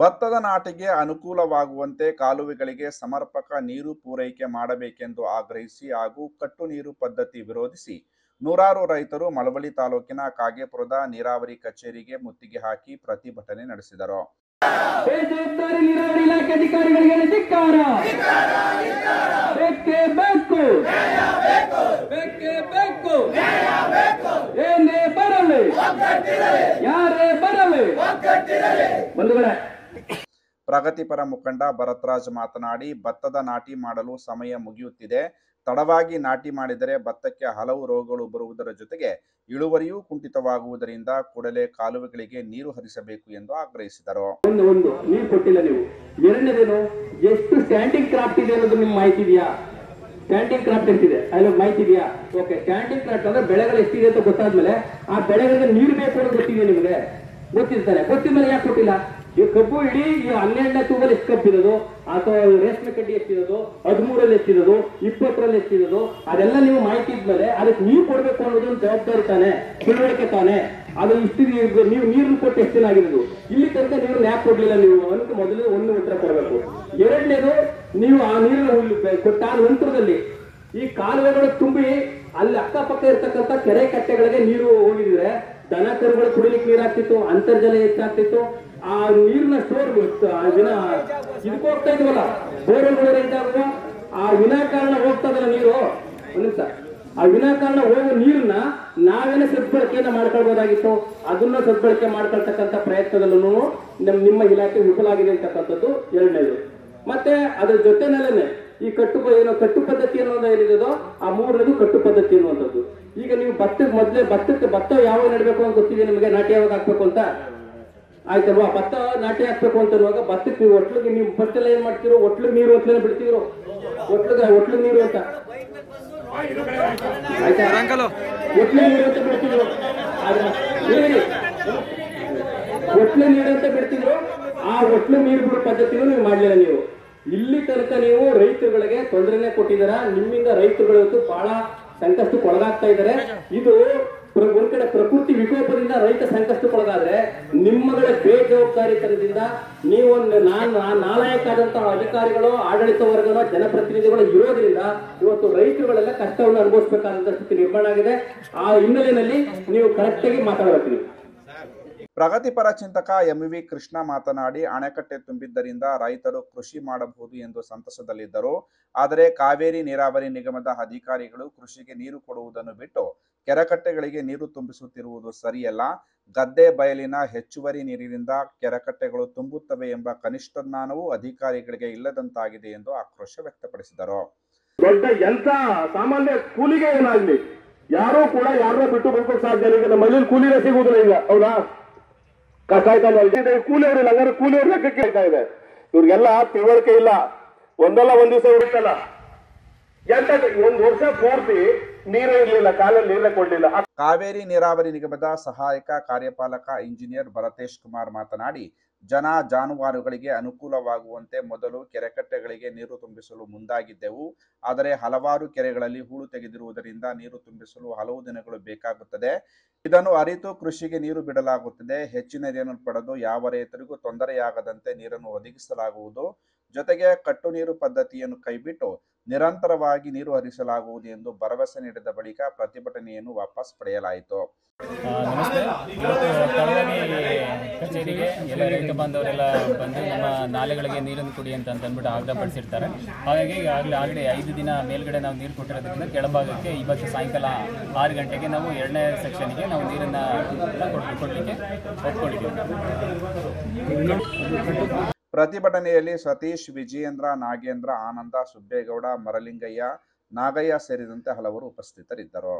ಭತ್ತದ ನಾಟಿಗೆ ಅನುಕೂಲವಾಗುವಂತೆ ಕಾಲುವೆಗಳಿಗೆ ಸಮರ್ಪಕ ನೀರು ಪೂರೈಕೆ ಮಾಡಬೇಕೆಂದು ಆಗ್ರಹಿಸಿ ಹಾಗೂ ಕಟ್ಟು ನೀರು ಪದ್ಧತಿ ವಿರೋಧಿಸಿ ನೂರಾರು ರೈತರು ಮಳವಳ್ಳಿ ತಾಲೂಕಿನ ಕಾಗೇಪುರದ ನೀರಾವರಿ ಕಚೇರಿಗೆ ಮುತ್ತಿಗೆ ಹಾಕಿ ಪ್ರತಿಭಟನೆ ನಡೆಸಿದರು. ಬೇಜವಾಬ್ದಾರಿ ನೀರಾವರಿ ಇಲಾಖೆ ಅಧಿಕಾರಿಗಳಿಗೆ ಧಿಕ್ಕಾರ. ಬೇಕೇ ಬೇಕು, ಬೇಕೇ ಬೇಕು. ಏನೇ ಬರಲಿ, ಯಾರೇ ಬರಲಿ, ಬಂಧುಗಳೇ. ಪ್ರಗತಿಪರ ಮುಖಂಡ ಭರತ್ರಾಜ್ ಮಾತನಾಡಿ, ಭತ್ತದ ನಾಟಿ ಮಾಡಲು ಸಮಯ ಮುಗಿಯುತ್ತಿದೆ. ತಡವಾಗಿ ನಾಟಿ ಮಾಡಿದರೆ ಭತ್ತಕ್ಕೆ ಹಲವು ರೋಗಗಳು ಬರುವುದರ ಜೊತೆಗೆ ಇಳುವರಿಯೂ ಕುಂಠಿತವಾಗುವುದರಿಂದ ಕೂಡಲೇ ಕಾಲುವೆಗಳಿಗೆ ನೀರು ಹರಿಸಬೇಕು ಎಂದು ಆಗ್ರಹಿಸಿದರು. ಒಂದು ನೀರು ಕೊಟ್ಟಿಲ್ಲ ನೀವು. ಎರಡನೇದೇನು, ಎಷ್ಟು ಸ್ಟ್ಯಾಂಡಿಂಗ್ ಕ್ರಾಫ್ಟ್ ಇದೆ ಅನ್ನೋದು ನಿಮ್ಗೆ ಮಾಹಿತಿ ಇದೆಯಾ? ಸ್ಟ್ಯಾಂಡಿಂಗ್ ಕ್ರಾಫ್ಟ್ ಎಷ್ಟಿದೆ ಅಲ್ಲಿ ಮಾಹಿತಿ ಇದೆಯಾ? ಓಕೆ, ಸ್ಟ್ಯಾಂಡಿಂಗ್ ಕ್ರಾಫ್ಟ್ ಅಂದ್ರೆ ಬೆಳೆಗಳು ಎಷ್ಟಿದೆ ಅಂತ ಗೊತ್ತಾದ್ಮೇಲೆ ಆ ಬೆಳೆಗಳಿಗೆ ನೀರು ಬೇಕು ಅನ್ನೋದು ಗೊತ್ತಿದೆ ನಿಮಗೆ? ಗೊತ್ತಿರ್ತಾರೆ. ಗೊತ್ತಿದ್ಮೇಲೆ ಯಾಕೆ ಕೊಟ್ಟಿಲ್ಲ? ಈ ಕಬ್ಬು ಇಡೀ 12ನೇ ತೂಗಲ್ಲಿ ಎಷ್ಟು ಕಬ್ಬಿರೋದು, ಅಥವಾ ರೇಷ್ಮೆ ಕಡ್ಡಿ ಎಷ್ಟಿರೋದು, 13ರಲ್ಲಿ ಎಷ್ಟಿರೋದು, 20ರಲ್ಲಿ ಎಷ್ಟಿರೋದು, ಅದೆಲ್ಲ ನೀವು ಮಾಹಿತಿ ಇದ್ಮೇಲೆ ಅದಕ್ಕೆ ನೀರು ಕೊಡ್ಬೇಕು ಅನ್ನೋದು ಜವಾಬ್ದಾರಿ ತಾನೆ, ತಿಳುವಳಿಕೆ ತಾನೆ. ಅದು ಇಷ್ಟು ನೀವು ನೀರನ್ನು ಕೊಟ್ಟು ಎಷ್ಟು ದಿನ ಆಗಿರೋದು? ಇಲ್ಲಿ ತನಕ ನೀರು ಯಾಕೆ ಕೊಡ್ಲಿಲ್ಲ ನೀವು? ಅದಕ್ಕೆ ಮೊದಲು ಒಂದು ಉತ್ತರ ಕೊಡಬೇಕು. ಎರಡನೇದು, ನೀವು ಆ ನೀರನ್ನು ಕೊಟ್ಟ ನಂತರದಲ್ಲಿ ಈ ಕಾಲುವೆಗಳು ತುಂಬಿ ಅಲ್ಲಿ ಅಕ್ಕಪಕ್ಕ ಇರ್ತಕ್ಕಂಥ ಕೆರೆ ಕಟ್ಟೆಗಳಿಗೆ ನೀರು ಹೋಗಿದ್ರೆ ದನ ಕರುಗಳು ಕುಡಿಲಿಕ್ಕೆ ನೀರಾಗ್ತಿತ್ತು, ಅಂತರ್ಜಲ ಹೆಚ್ಚಾಗ್ತಿತ್ತು. ಆ ನೀರಿನ ಸ್ಟೋರ್ ಇದಕ್ಕೆ ಹೋಗ್ತಾ ಇದ್ವಲ್ಲ, ಬೋರ್ವೆಲ್ಗಳು ಇದ್ದಾಗ ಆ ವಿನಾಕಾರಣ ಹೋಗ್ತಾ ಇದಲ್ಲ ನೀರು. ಒಂದು ನಿಮಿಷ, ಆ ವಿನಾಕಾರಣ ಹೋಗೋ ನೀರನ್ನ ನಾವೇನೇ ಸದ್ಬಳಕೆಯನ್ನ ಮಾಡ್ಕೊಳ್ಬಹುದಾಗಿತ್ತು. ಅದನ್ನ ಸದ್ಬಳಕೆ ಮಾಡ್ಕೊಳ್ತಕ್ಕಂಥ ಪ್ರಯತ್ನದಲ್ಲೂ ನಿಮ್ಮ ಇಲಾಖೆ ವಿಫಲ ಆಗಿದೆ ಅಂತಕ್ಕಂಥದ್ದು ಎರಡನೇದು. ಮತ್ತೆ ಅದ್ರ ಜೊತೆನಲ್ಲೇ ಈ ಕಟ್ಟು ಪದ್ಧತಿ ಅನ್ನೋದು ಏನಿದೆಯೋ ಆ ಮೂರನೇದು ಕಟ್ಟು ಪದ್ಧತಿ ಅನ್ನುವಂಥದ್ದು. ಈಗ ನೀವು ಭತ್ತ ಯಾವಾಗ ನಡಬೇಕು ಅಂತ ಗೊತ್ತಿದೆ ನಿಮಗೆ? ನಾಟಿ ಯಾವಾಗ ಹಾಕ್ಬೇಕು ಅಂತ ಆಯ್ತಲ್ವಾ? ಭತ್ತ ನಾಟಿ ಹಾಕ್ಬೇಕು ಅಂತ ಇರುವಾಗ ಭತ್ತಕ್ಕೆ ನೀವು ಒಟ್ಲಿಗೆ ನೀವು ಫಸ್ಟ್ ಎಲ್ಲ ಏನ್ ಮಾಡ್ತಿರೋ, ಒಟ್ಲಿಗೆ ನೀರು ಅಂತಲೇ ಬಿಡ್ತಿದ್ರು. ಒಟ್ಲಿಗೆ ನೀರು ಅಂತ ಆಯ್ತಾ? ಒಟ್ಲಿಗೆ ನೀರು ಅಂತ ಬಿಡ್ತಿದ್ರು. ಒಟ್ಲು ನೀರು ಅಂತ ಬಿಡ್ತಿದ್ರು. ಆ ಒಟ್ಲು ನೀರು ಬಿಡೋ ಪದ್ಧತಿನೂ ನೀವು ಮಾಡ್ಲಿಲ್ಲ. ನೀವು ಇಲ್ಲಿ ತನಕ ನೀವು ರೈತರುಗಳಿಗೆ ತೊಂದರೆನೆ ಕೊಟ್ಟಿದ್ದೀರಾ. ನಿಮ್ಮಿಂದ ರೈತರುಗಳು ಬಹಳ ಸಂಕಷ್ಟಕ್ಕೊಳಗಾಗ್ತಾ ಇದ್ದಾರೆ. ಇದು ಒಂದ್ ಕಡೆ ಪ್ರಕೃತಿ ವಿಕೋಪದಿಂದ ರೈತ ಸಂಕಷ್ಟಕ್ಕೊಳಗಾದ್ರೆ ನಿಮ್ಮಗಳ ಬೇಜವಾಬ್ದಾರಿತನದಿಂದ ನೀವು ನಾಲಾಯಕಾದಂತಹ ಅಧಿಕಾರಿಗಳು, ಆಡಳಿತ ವರ್ಗಗಳು, ಜನಪ್ರತಿನಿಧಿಗಳು ಇರೋದ್ರಿಂದ ಇವತ್ತು ರೈತರುಗಳೆಲ್ಲ ಕಷ್ಟವನ್ನು ಅನುಭವಿಸಬೇಕಾದಂತ ಸ್ಥಿತಿ ನಿರ್ಮಾಣ ಆಗಿದೆ. ಆ ಹಿನ್ನೆಲೆಯಲ್ಲಿ ನೀವು ಕರೆಕ್ಟಾಗಿ ಮಾತಾಡಬೇಕು. ಪ್ರಗತಿಪರ ಚಿಂತಕ ಎಂವಿ ಕೃಷ್ಣ ಮಾತನಾಡಿ, ಅಣೆಕಟ್ಟೆ ತುಂಬಿದ್ದರಿಂದ ರೈತರು ಕೃಷಿ ಮಾಡಬಹುದು ಎಂದು ಸಂತಸದಲ್ಲಿದ್ದರು. ಆದರೆ ಕಾವೇರಿ ನೀರಾವರಿ ನಿಗಮದ ಅಧಿಕಾರಿಗಳು ಕೃಷಿಗೆ ನೀರು ಕೊಡುವುದನ್ನು ಬಿಟ್ಟು ಕೆರೆಕಟ್ಟೆಗಳಿಗೆ ನೀರು ತುಂಬಿಸುತ್ತಿರುವುದು ಸರಿಯಲ್ಲ. ಗದ್ದೆ ಬಯಲಿನ ಹೆಚ್ಚುವರಿ ನೀರಿನಿಂದ ಕೆರೆಕಟ್ಟೆಗಳು ತುಂಬುತ್ತವೆ ಎಂಬ ಕನಿಷ್ಠ ಜ್ಞಾನವೂ ಅಧಿಕಾರಿಗಳಿಗೆ ಇಲ್ಲದಂತಾಗಿದೆ ಎಂದು ಆಕ್ರೋಶ ವ್ಯಕ್ತಪಡಿಸಿದರು. ದೊಡ್ಡ ಎಂತ ಸಾಮಾನ್ಯ ಕೂಲಿಗೆ ಏನಾಗ್ಲಿ, ಯಾರೂ ಕೂಡ ಯಾರನ್ನ ಬಿಟ್ಟು ಬದುಕೋಕ್ ಸಾಧ್ಯ ಇಲ್ಲ. ನಮ್ಮ ಮನೇಲಿ ಕೂಲಿನೇ ಸಿಗುವುದಿಲ್ಲ ಈಗ, ಹೌದಾ? ಕಷ್ಟ ಆಯ್ತಾ? ಕೂಲಿಯವರಿಲ್ಲ, ಹಂಗಾರೆ ಕೂಲಿಯವ್ರ ಲೆಕ್ಕಕ್ಕೆ ಆಯ್ತಾ ಇದೆ. ಇವ್ರಿಗೆಲ್ಲ ತಿಳುವಳಿಕೆ ಇಲ್ಲ. ಒಂದಲ್ಲ ಒಂದ್ ದಿವಸ ಹುಡುಕಲ್ಲ. ಒಂದು ವರ್ಷ ಪೂರ್ತಿ ನೀರೇ ಇರಲಿಲ್ಲ, ಕಾಲಲ್ಲಿ ನೀರೇ ಕೊಡ್ಲಿಲ್ಲ. ಕಾವೇರಿ ನೀರಾವರಿ ನಿಗಮದ ಸಹಾಯಕ ಕಾರ್ಯಪಾಲಕ ಇಂಜಿನಿಯರ್ ಭರತೇಶ್ ಕುಮಾರ್ ಮಾತನಾಡಿ, ಜನ ಜಾನುವಾರುಗಳಿಗೆ ಅನುಕೂಲವಾಗುವಂತೆ ಮೊದಲು ಕೆರೆಕಟ್ಟೆಗಳಿಗೆ ನೀರು ತುಂಬಿಸಲು ಮುಂದಾಗಿದ್ದೆವು. ಆದರೆ ಹಲವಾರು ಕೆರೆಗಳಲ್ಲಿ ಹೂಳು ತೆಗೆದಿರುವುದರಿಂದ ನೀರು ತುಂಬಿಸಲು ಹಲವು ದಿನಗಳು ಬೇಕಾಗುತ್ತದೆ. ಇದನ್ನು ಅರಿತು ಕೃಷಿಗೆ ನೀರು ಬಿಡಲಾಗುತ್ತದೆ. ಹೆಚ್ಚಿನ ನೀರನ್ನು ಪಡೆದು ಯಾವ ರೈತರಿಗೂ ತೊಂದರೆಯಾಗದಂತೆ ನೀರನ್ನು ಒದಗಿಸಲಾಗುವುದು. ಜೊತೆಗೆ ಕಟ್ಟು ನೀರು ಪದ್ಧತಿಯನ್ನು ಕೈಬಿಟ್ಟು ನಿರಂತರವಾಗಿ ನೀರು ಹರಿಸಲಾಗುವುದು ಎಂದು ಭರವಸೆ ನೀಡಿದ ಬಳಿಕ ಪ್ರತಿಭಟನೆಯನ್ನು ವಾಪಸ್ ಪಡೆಯಲಾಯಿತು. ನಮಸ್ತೆ. ಇವತ್ತು ತಳವಾಡಿ ಕಚೇರಿಗೆ ಎಲ್ಲ ರೈತ ಬಾಂಧವರೆಲ್ಲ ಬಂದು ನಮ್ಮ ನಾಲೆಗಳಿಗೆ ನೀರನ್ನು ಕುಡಿ ಅಂತ ಅಂದ್ಬಿಟ್ಟು ಆಗ್ರಹಪಡಿಸಿರ್ತಾರೆ. ಹಾಗಾಗಿ ಆಗಲೇ 5 ದಿನ ಮೇಲ್ಗಡೆ ನಾವು ನೀರು ಕೊಟ್ಟಿರೋದ್ರಿಂದ ಕೆಳಭಾಗಕ್ಕೆ ಇವತ್ತು ಸಾಯಂಕಾಲ 6 ಗಂಟೆಗೆ ನಾವು 2ನೇ ಸೆಕ್ಷನ್ಗೆ ನಾವು ನೀರನ್ನು ಕೊಡಲಿಕ್ಕೆ ಒಪ್ಕೊಂಡಿದ್ದೀವಿ. ಪ್ರತಿಭಟನೆಯಲ್ಲಿ ಸತೀಶ್, ವಿಜಯೇಂದ್ರ, ನಾಗೇಂದ್ರ, ಆನಂದ, ಸುಬ್ಬೇಗೌಡ, ಮರಲಿಂಗಯ್ಯ, ನಾಗಯ್ಯ ಸೇರಿದಂತೆ ಹಲವರು ಉಪಸ್ಥಿತರಿದ್ದರು.